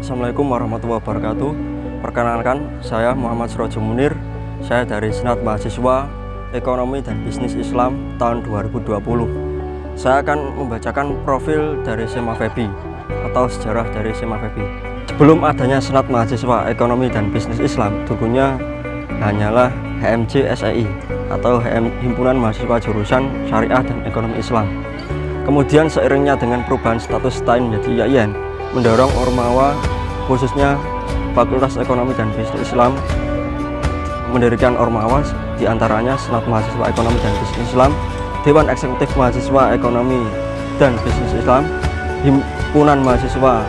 Assalamualaikum warahmatullahi wabarakatuh. Perkenalkan, saya Muhammad Sirajo Munir. Saya dari Senat Mahasiswa Ekonomi dan Bisnis Islam tahun 2020. Saya akan membacakan profil dari SEMA FEBI atau sejarah dari SEMA FEBI. Sebelum adanya Senat Mahasiswa Ekonomi dan Bisnis Islam, dulunya hanyalah HMJ SEI atau Himpunan Mahasiswa Jurusan Syariah dan Ekonomi Islam. Kemudian seiringnya dengan perubahan status STAI menjadi IAIN, mendorong Ormawa khususnya Fakultas Ekonomi dan Bisnis Islam mendirikan Ormawa, diantaranya Senat Mahasiswa Ekonomi dan Bisnis Islam, Dewan Eksekutif Mahasiswa Ekonomi dan Bisnis Islam, Himpunan Mahasiswa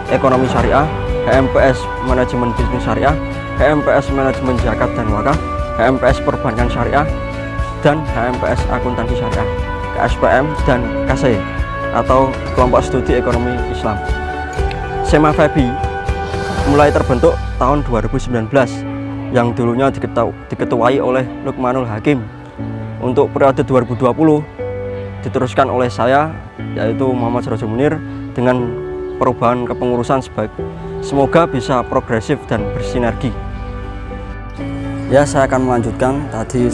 Ekonomi Syariah, HMPS Manajemen Bisnis Syariah, HMPS Manajemen Zakat dan Wakaf, HMPS Perbankan Syariah, dan HMPS Akuntansi Syariah, KSPM dan KSE atau Kelompok Studi Ekonomi Islam. SEMA FEBI mulai terbentuk tahun 2019 yang dulunya diketuai oleh Lukmanul Hakim. Untuk periode 2020 diteruskan oleh saya, yaitu Muhammad Sirajo Munir, dengan perubahan kepengurusan semoga bisa progresif dan bersinergi. Ya, saya akan melanjutkan, tadi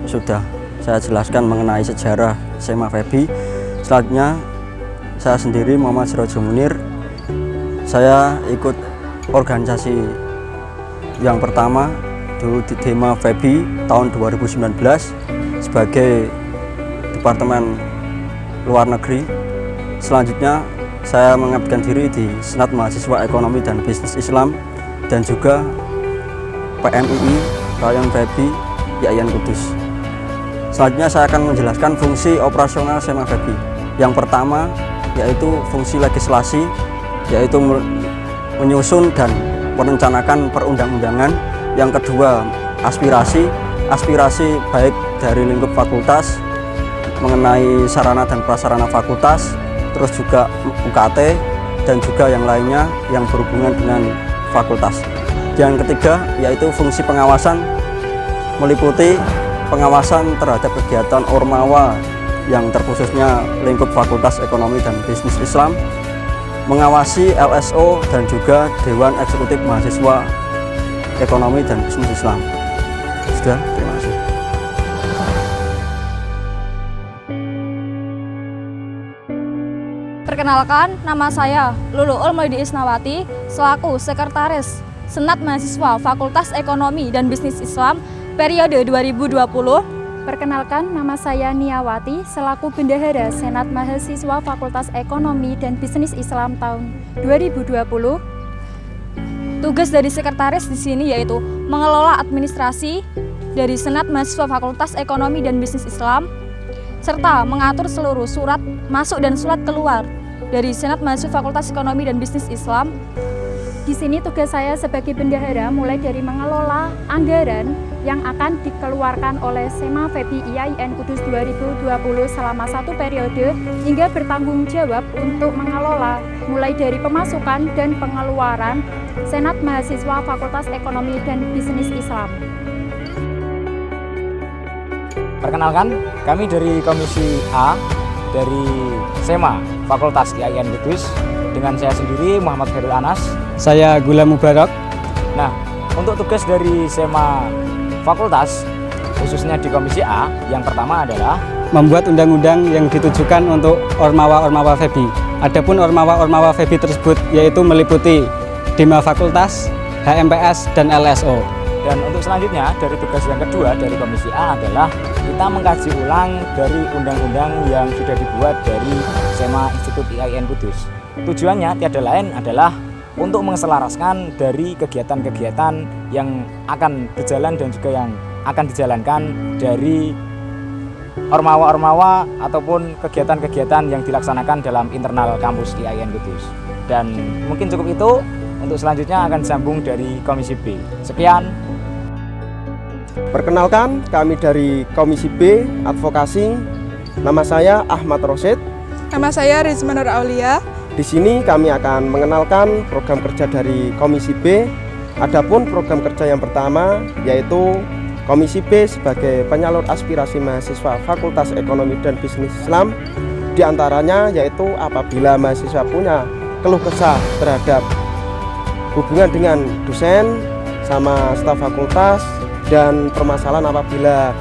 sudah saya jelaskan mengenai sejarah SEMA FEBI. Selanjutnya saya sendiri Muhammad Sirajo Munir. Saya ikut organisasi yang pertama dulu di DEMA FEBI tahun 2019 sebagai Departemen Luar Negeri. Selanjutnya saya mengabdikan diri di Senat Mahasiswa Ekonomi dan Bisnis Islam dan juga PMII Rayon FEBI IAIN Kudus. Selanjutnya saya akan menjelaskan fungsi operasional SEMA FEBI. Yang pertama yaitu fungsi legislasi, yaitu menyusun dan merencanakan perundang-undangan. Yang kedua aspirasi baik dari lingkup fakultas mengenai sarana dan prasarana fakultas, terus juga UKT dan juga yang lainnya yang berhubungan dengan fakultas. Yang ketiga yaitu fungsi pengawasan, meliputi pengawasan terhadap kegiatan Ormawa yang terkhususnya lingkup Fakultas Ekonomi dan Bisnis Islam, mengawasi LSO dan juga Dewan Eksekutif Mahasiswa Ekonomi dan Bisnis Islam. Sudah, terima kasih. Perkenalkan, nama saya Luluul Maulidi Isnawati selaku Sekretaris Senat Mahasiswa Fakultas Ekonomi dan Bisnis Islam periode 2020. Perkenalkan, nama saya Niawati selaku Bendahara Senat Mahasiswa Fakultas Ekonomi dan Bisnis Islam tahun 2020. Tugas dari sekretaris di sini yaitu mengelola administrasi dari Senat Mahasiswa Fakultas Ekonomi dan Bisnis Islam serta mengatur seluruh surat masuk dan surat keluar dari Senat Mahasiswa Fakultas Ekonomi dan Bisnis Islam. Di sini tugas saya sebagai bendahara mulai dari mengelola anggaran yang akan dikeluarkan oleh SEMA FEBI IAIN Kudus 2020 selama satu periode hingga bertanggung jawab untuk mengelola mulai dari pemasukan dan pengeluaran Senat Mahasiswa Fakultas Ekonomi dan Bisnis Islam. Perkenalkan, kami dari Komisi A dari SEMA Fakultas IAIN Kudus dengan saya sendiri Muhammad Khairul Anas. Saya Gula Mubarak. Nah, untuk tugas dari SEMA Fakultas, khususnya di Komisi A, yang pertama adalah membuat undang-undang yang ditujukan untuk Ormawa FEBI. Adapun Ormawa FEBI tersebut yaitu meliputi DEMA Fakultas, HMPS, dan LSO. Dan untuk selanjutnya, dari tugas yang kedua dari Komisi A adalah kita mengkaji ulang dari undang-undang yang sudah dibuat dari SEMA Institut IAIN Kudus. Tujuannya tiada lain adalah untuk menselaraskan dari kegiatan-kegiatan yang akan berjalan dan juga yang akan dijalankan dari Ormawa ataupun kegiatan-kegiatan yang dilaksanakan dalam internal kampus IAIN Kudus. Dan mungkin cukup itu. Untuk selanjutnya akan disambung dari Komisi B. Sekian. Perkenalkan, kami dari Komisi B Advokasi. Nama saya Ahmad Rosid. Nama saya Rizma Nur Aulia. Di sini kami akan mengenalkan program kerja dari Komisi B. Adapun program kerja yang pertama yaitu Komisi B sebagai penyalur aspirasi mahasiswa Fakultas Ekonomi dan Bisnis Islam. Di antaranya yaitu apabila mahasiswa punya keluh kesah terhadap hubungan dengan dosen sama staf fakultas, dan permasalahan apabila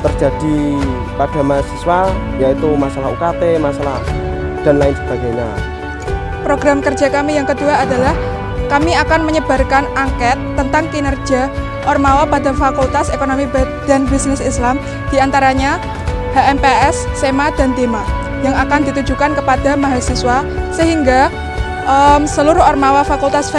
terjadi pada mahasiswa, yaitu masalah UKT, masalah dan lain sebagainya. Program kerja kami yang kedua adalah kami akan menyebarkan angket tentang kinerja Ormawa pada Fakultas Ekonomi dan Bisnis Islam, diantaranya HMPS, SEMA, dan DEMA, yang akan ditujukan kepada mahasiswa sehingga seluruh Ormawa Fakultas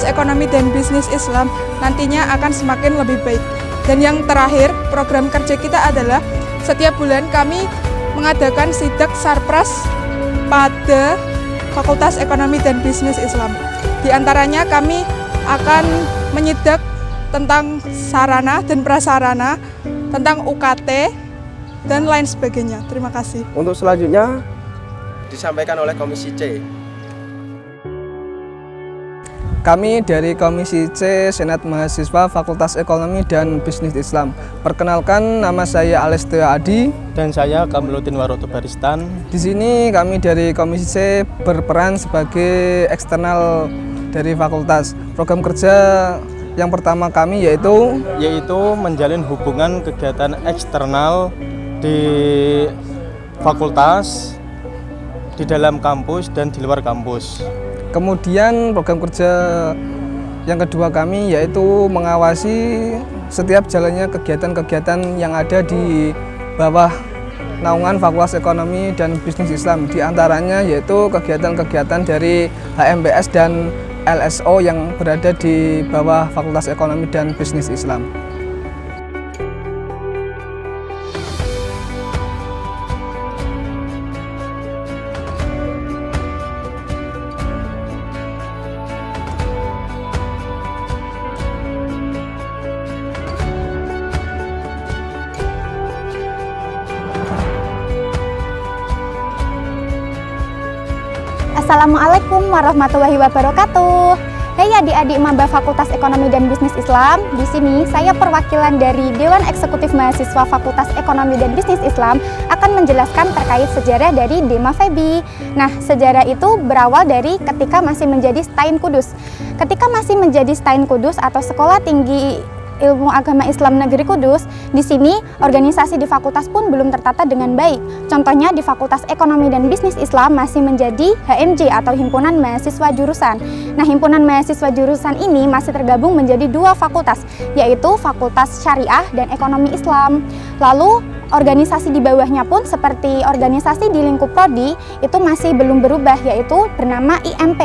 Ekonomi dan Bisnis Islam nantinya akan semakin lebih baik. Dan yang terakhir, program kerja kita adalah setiap bulan kami mengadakan sidak sarpras pada Fakultas Ekonomi dan Bisnis Islam. Di antaranya kami akan menyidak tentang sarana dan prasarana, tentang UKT, dan lain sebagainya. Terima kasih. Untuk selanjutnya disampaikan oleh Komisi C. Kami dari Komisi C Senat Mahasiswa Fakultas Ekonomi dan Bisnis Islam. Perkenalkan, nama saya Alestio Adi. Dan saya Kamiluddin Waroto Baristan. Di sini kami dari Komisi C berperan sebagai eksternal dari fakultas. Program kerja yang pertama kami yaitu menjalin hubungan kegiatan eksternal di fakultas, di dalam kampus dan di luar kampus. Kemudian program kerja yang kedua kami yaitu mengawasi setiap jalannya kegiatan-kegiatan yang ada di bawah naungan Fakultas Ekonomi dan Bisnis Islam. Di antaranya yaitu kegiatan-kegiatan dari HMPS dan LSO yang berada di bawah Fakultas Ekonomi dan Bisnis Islam. Assalamualaikum warahmatullahi wabarakatuh. Hei adik-adik maba Fakultas Ekonomi dan Bisnis Islam. Di sini saya perwakilan dari Dewan Eksekutif Mahasiswa Fakultas Ekonomi dan Bisnis Islam akan menjelaskan terkait sejarah dari DEMA FEBI. Nah, sejarah itu berawal dari ketika masih menjadi Stain Kudus. Ketika masih menjadi Stain Kudus atau Sekolah Tinggi Ilmu Agama Islam Negeri Kudus, di sini organisasi di fakultas pun belum tertata dengan baik. Contohnya di Fakultas Ekonomi dan Bisnis Islam masih menjadi HMJ atau Himpunan Mahasiswa Jurusan. Nah, Himpunan Mahasiswa Jurusan ini masih tergabung menjadi dua fakultas, yaitu Fakultas Syariah dan Ekonomi Islam. Lalu organisasi di bawahnya pun seperti organisasi di lingkup prodi itu masih belum berubah, yaitu bernama IMP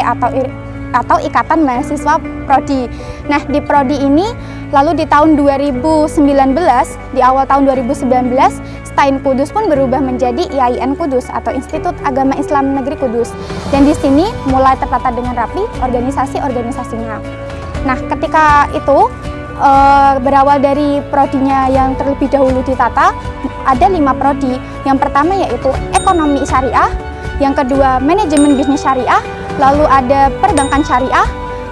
atau Ikatan Mahasiswa Prodi. Nah, di prodi ini lalu di tahun 2019, di awal tahun 2019, Stain Kudus pun berubah menjadi IAIN Kudus atau Institut Agama Islam Negeri Kudus. Dan di sini mulai tertata dengan rapi organisasi-organisasinya. Nah, ketika itu berawal dari prodinya yang terlebih dahulu ditata, ada 5 prodi. Yang pertama yaitu Ekonomi Syariah, yang kedua Manajemen Bisnis Syariah, lalu ada Perbankan Syariah,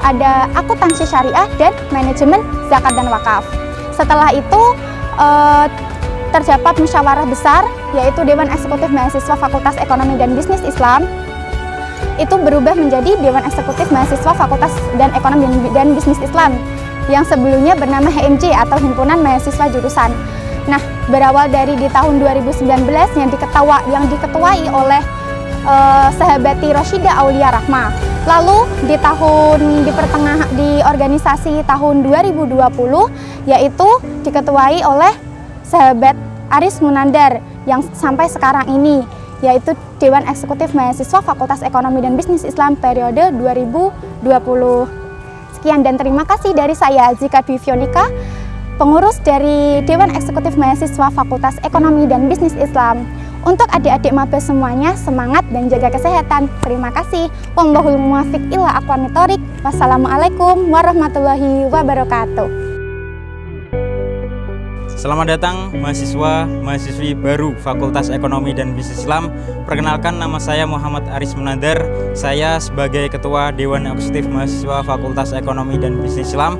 ada Akuntansi Syariah, dan Manajemen Zakat dan Wakaf. Setelah itu terdapat musyawarah besar, yaitu Dewan Eksekutif Mahasiswa Fakultas Ekonomi dan Bisnis Islam. Itu berubah menjadi Dewan Eksekutif Mahasiswa Fakultas dan Ekonomi dan Bisnis Islam, yang sebelumnya bernama HMJ atau Himpunan Mahasiswa Jurusan. Nah, berawal dari di tahun 2019 yang diketuai oleh sahabati Rosyida Aulia Rahma. Lalu di organisasi tahun 2020 yaitu diketuai oleh sahabat Aris Munandar yang sampai sekarang ini, yaitu Dewan Eksekutif Mahasiswa Fakultas Ekonomi dan Bisnis Islam periode 2020. Sekian dan terima kasih dari saya Zika Dwi Fionika, pengurus dari Dewan Eksekutif Mahasiswa Fakultas Ekonomi dan Bisnis Islam. Untuk adik-adik maba semuanya, semangat dan jaga kesehatan. Terima kasih. Wallahul muwaffiq ila aqwamit thoriq. Wassalamualaikum warahmatullahi wabarakatuh. Selamat datang mahasiswa-mahasiswi baru Fakultas Ekonomi dan Bisnis Islam. Perkenalkan, nama saya Muhammad Aris Munandar. Saya sebagai Ketua Dewan Eksekutif Mahasiswa Fakultas Ekonomi dan Bisnis Islam.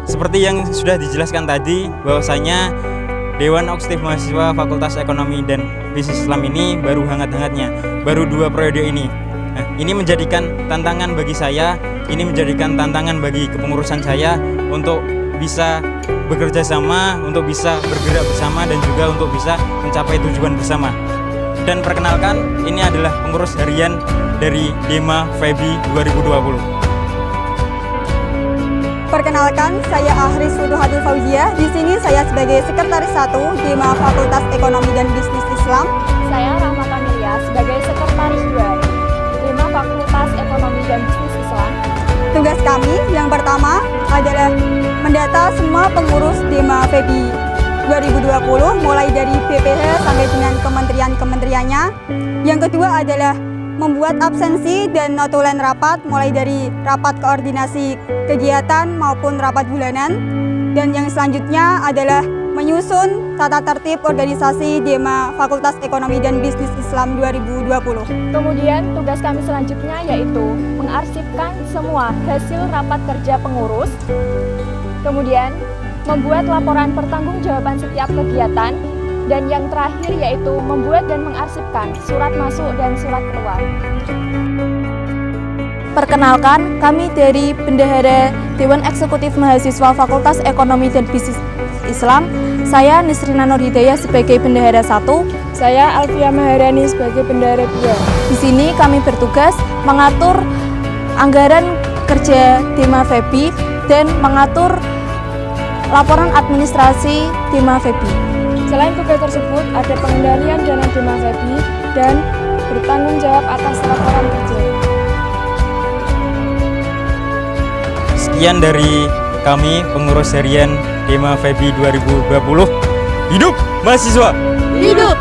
Seperti yang sudah dijelaskan tadi, bahwasanya Dewan Eksekutif Mahasiswa Fakultas Ekonomi dan Bisnis Islam ini baru hangat-hangatnya, baru 2 periode ini. Nah, ini menjadikan tantangan bagi saya ini menjadikan tantangan bagi kepengurusan saya untuk bisa bekerja sama, untuk bisa bergerak bersama, dan juga untuk bisa mencapai tujuan bersama. Dan perkenalkan, ini adalah pengurus harian dari DEMA FEBI 2020. Perkenalkan, saya Ahris Futuhatul Fauzia. Di sini saya sebagai Sekretaris 1 DEMA Fakultas Ekonomi dan Bisnis Islam. Saya Rahma Kamilia sebagai Sekretaris 2 DEMA Fakultas Ekonomi dan Bisnis Islam. Tugas kami yang pertama adalah mendata semua pengurus DEMA FEBI 2020 mulai dari BPH sampai dengan kementerian-kementeriannya. Yang kedua adalah membuat absensi dan notulen rapat mulai dari rapat koordinasi kegiatan maupun rapat bulanan. Dan yang selanjutnya adalah menyusun tata tertib organisasi DEMA Fakultas Ekonomi dan Bisnis Islam 2020. Kemudian tugas kami selanjutnya yaitu mengarsipkan semua hasil rapat kerja pengurus. Kemudian membuat laporan pertanggungjawaban setiap kegiatan. Dan yang terakhir yaitu membuat dan mengarsipkan surat masuk dan surat keluar. Perkenalkan, kami dari Bendahara Dewan Eksekutif Mahasiswa Fakultas Ekonomi dan Bisnis Islam. Saya Nisrina Nur Hidayah sebagai Bendahara 1. Saya Alfia Maharani sebagai Bendahara 2. Di sini kami bertugas mengatur anggaran kerja DEMA FEBI dan mengatur laporan administrasi DEMA FEBI. Selain tugas tersebut, ada pengendalian dana DEMA FEBI dan bertanggung jawab atas laporan kerja. Sekian dari kami pengurus harian DEMA FEBI 2020. Hidup mahasiswa! Hidup!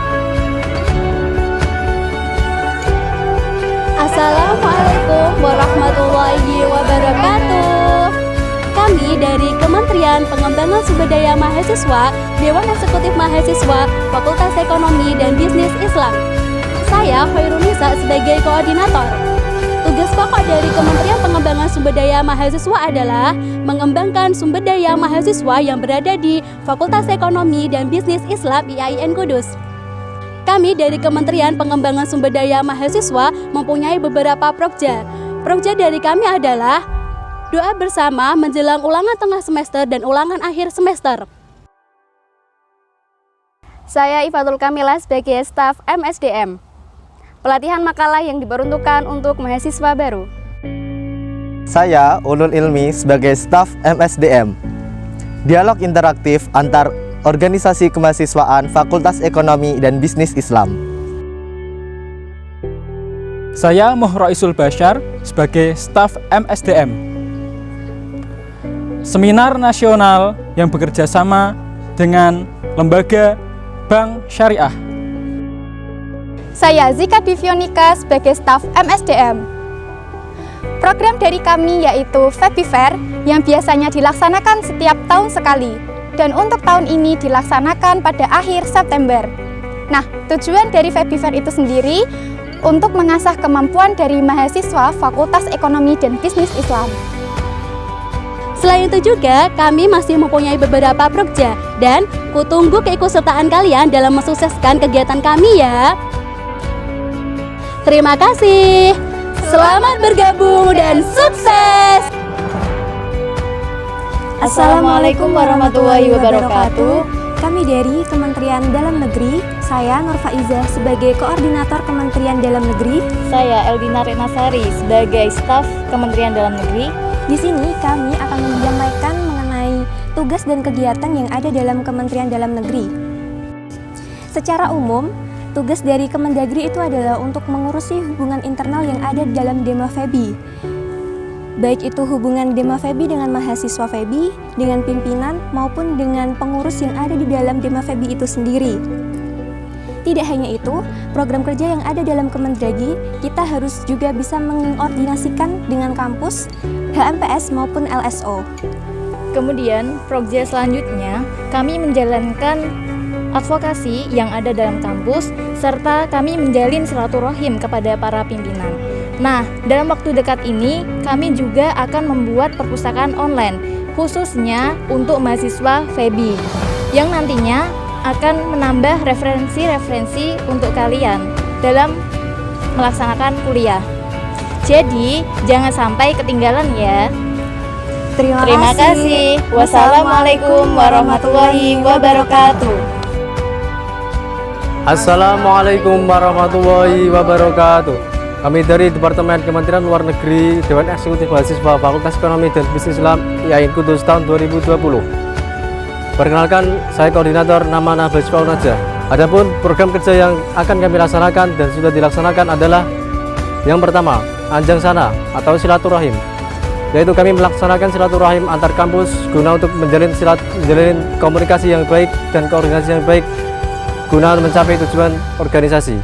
Assalamualaikum warahmatullahi wabarakatuh. Kami dari Kementerian Pengembangan Sumber Daya Mahasiswa, Dewan Eksekutif Mahasiswa, Fakultas Ekonomi dan Bisnis Islam. Saya Khairunisa sebagai koordinator. Tugas pokok dari Kementerian Pengembangan Sumber Daya Mahasiswa adalah mengembangkan sumber daya mahasiswa yang berada di Fakultas Ekonomi dan Bisnis Islam IAIN Kudus. Kami dari Kementerian Pengembangan Sumber Daya Mahasiswa mempunyai beberapa prokja. Prokja dari kami adalah doa bersama menjelang ulangan tengah semester dan ulangan akhir semester. Saya Ifatul Kamila sebagai staf MSDM. Pelatihan makalah yang diperuntukkan untuk mahasiswa baru. Saya Ulul Ilmi sebagai staf MSDM. Dialog interaktif antar organisasi kemahasiswaan Fakultas Ekonomi dan Bisnis Islam. Saya Muhraisul Bashar sebagai staf MSDM. Seminar nasional yang bekerja sama dengan lembaga Bank Syariah. Saya Zika Divionika sebagai staf MSDM. Program dari kami yaitu FEBI Fair yang biasanya dilaksanakan setiap tahun sekali. Dan untuk tahun ini dilaksanakan pada akhir September. Nah, tujuan dari FEBI Fair itu sendiri untuk mengasah kemampuan dari mahasiswa Fakultas Ekonomi dan Bisnis Islam. Selain itu juga, kami masih mempunyai beberapa prokja dan kutunggu keikutsertaan kalian dalam mensukseskan kegiatan kami ya. Terima kasih. Selamat bergabung dan sukses. Assalamualaikum warahmatullahi wabarakatuh. Kami dari Kementerian Dalam Negeri, saya Nur Faizah sebagai Koordinator Kementerian Dalam Negeri. Saya Eldina Renasari sebagai staf Kementerian Dalam Negeri. Di sini kami akan menyampaikan mengenai tugas dan kegiatan yang ada dalam Kementerian Dalam Negeri. Secara umum, tugas dari Kemendagri itu adalah untuk mengurusi hubungan internal yang ada dalam DEMA FEBI. Baik itu hubungan DEMA FEBI dengan mahasiswa FEBI, dengan pimpinan, maupun dengan pengurus yang ada di dalam DEMA FEBI itu sendiri. Tidak hanya itu, program kerja yang ada dalam Kemendagri, kita harus juga bisa mengkoordinasikan dengan kampus, HMPS maupun LSO. Kemudian, program selanjutnya, kami menjalankan advokasi yang ada dalam kampus, serta kami menjalin silaturahim kepada para pimpinan. Nah, dalam waktu dekat ini, kami juga akan membuat perpustakaan online, khususnya untuk mahasiswa FEBI, yang nantinya akan menambah referensi-referensi untuk kalian dalam melaksanakan kuliah. Jadi, jangan sampai ketinggalan ya. Terima kasih. Wassalamualaikum warahmatullahi wabarakatuh. Assalamualaikum warahmatullahi wabarakatuh. Kami dari Departemen Kementerian Luar Negeri, Dewan Eksekutif Mahasiswa Fakultas Ekonomi dan Bisnis Islam IAIN Kudus tahun 2020. Perkenalkan, saya koordinator nama Nabaswa Unaja. Adapun program kerja yang akan kami laksanakan dan sudah dilaksanakan adalah yang pertama, Anjang Sana atau silaturahim, yaitu kami melaksanakan silaturahim antar kampus guna untuk menjalin komunikasi yang baik dan koordinasi yang baik guna mencapai tujuan organisasi.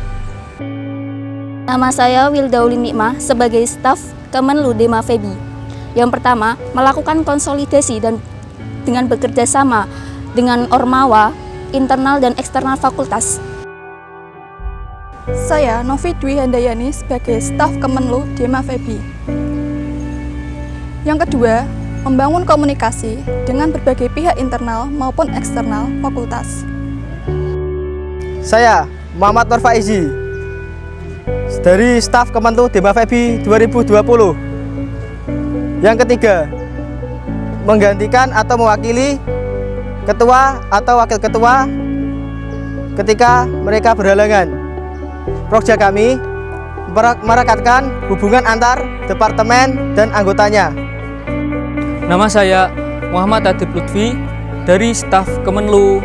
Nama saya Wildauli Nikmah sebagai staf Kemenlu Dema Febi. Yang pertama, melakukan konsolidasi dan dengan bekerja sama dengan Ormawa, internal dan eksternal fakultas. Saya Novi Dwi Handayani sebagai staf Kemenlu Dema Febi. Yang kedua, membangun komunikasi dengan berbagai pihak internal maupun eksternal fakultas. Saya Muhammad Nur Faizi dari staf Kemenlu Dema Febi 2020. Yang ketiga, menggantikan atau mewakili ketua atau wakil ketua ketika mereka berhalangan. Program kami merekatkan hubungan antar departemen dan anggotanya. Nama saya Muhammad Adib Lutfi dari staf Kemenlu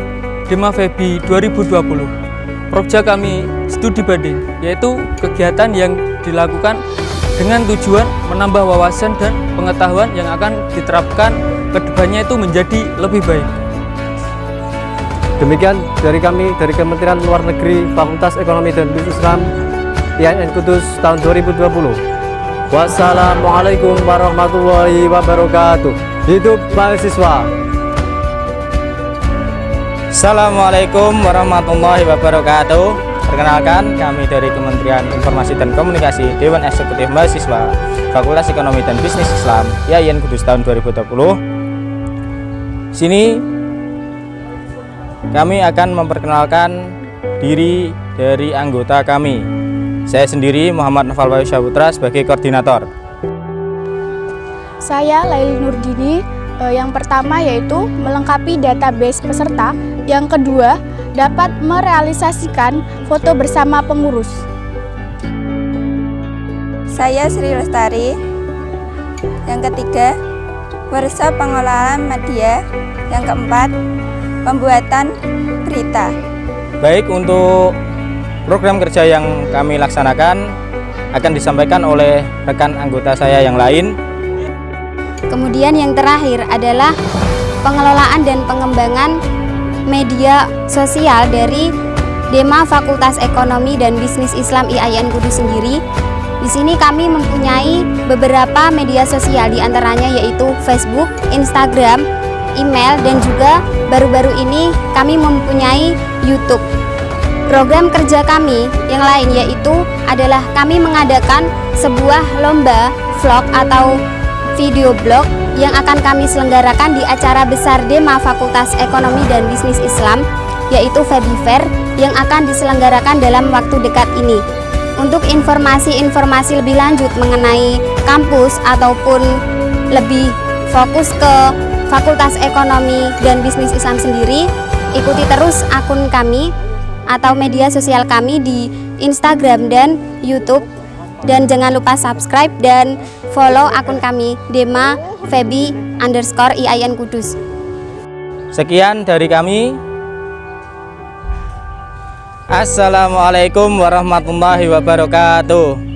Dema Febi 2020. Program kami studi banding, yaitu kegiatan yang dilakukan dengan tujuan menambah wawasan dan pengetahuan yang akan diterapkan ke depannya itu menjadi lebih baik. Demikian dari kami dari Kementerian Luar Negeri Fakultas Ekonomi dan Bisnis Islam IAIN Kudus tahun 2020. Wassalamualaikum warahmatullahi wabarakatuh. Hidup mahasiswa. Assalamualaikum warahmatullahi wabarakatuh. Perkenalkan, kami dari Kementerian Informasi dan Komunikasi Dewan Eksekutif Mahasiswa Fakultas Ekonomi dan Bisnis Islam IAIN Kudus tahun 2020. Sini kami akan memperkenalkan diri dari anggota kami. Saya sendiri Muhammad Noval Wahyu Syaputra sebagai koordinator. Saya Laili Nurdini. Yang pertama yaitu melengkapi database peserta. Yang kedua, dapat merealisasikan foto bersama pengurus. Saya Sri Lestari. Yang ketiga, workshop pengolahan media. Yang keempat, pembuatan berita. Baik, untuk program kerja yang kami laksanakan akan disampaikan oleh rekan anggota saya yang lain. Kemudian yang terakhir adalah pengelolaan dan pengembangan media sosial dari Dema Fakultas Ekonomi dan Bisnis Islam IAIN Kudus sendiri. Di sini kami mempunyai beberapa media sosial, diantaranya yaitu Facebook, Instagram, email, dan juga baru-baru ini kami mempunyai YouTube. Program kerja kami yang lain yaitu adalah kami mengadakan sebuah lomba vlog atau video blog yang akan kami selenggarakan di acara besar Dema Fakultas Ekonomi dan Bisnis Islam, yaitu Febi Fair, yang akan diselenggarakan dalam waktu dekat ini. Untuk informasi-informasi lebih lanjut mengenai kampus ataupun lebih fokus ke Fakultas Ekonomi dan Bisnis Islam sendiri, ikuti terus akun kami atau media sosial kami di Instagram dan YouTube. Dan jangan lupa subscribe dan follow akun kami Dema Febi _IAIN Kudus. Sekian dari kami. Assalamualaikum warahmatullahi wabarakatuh.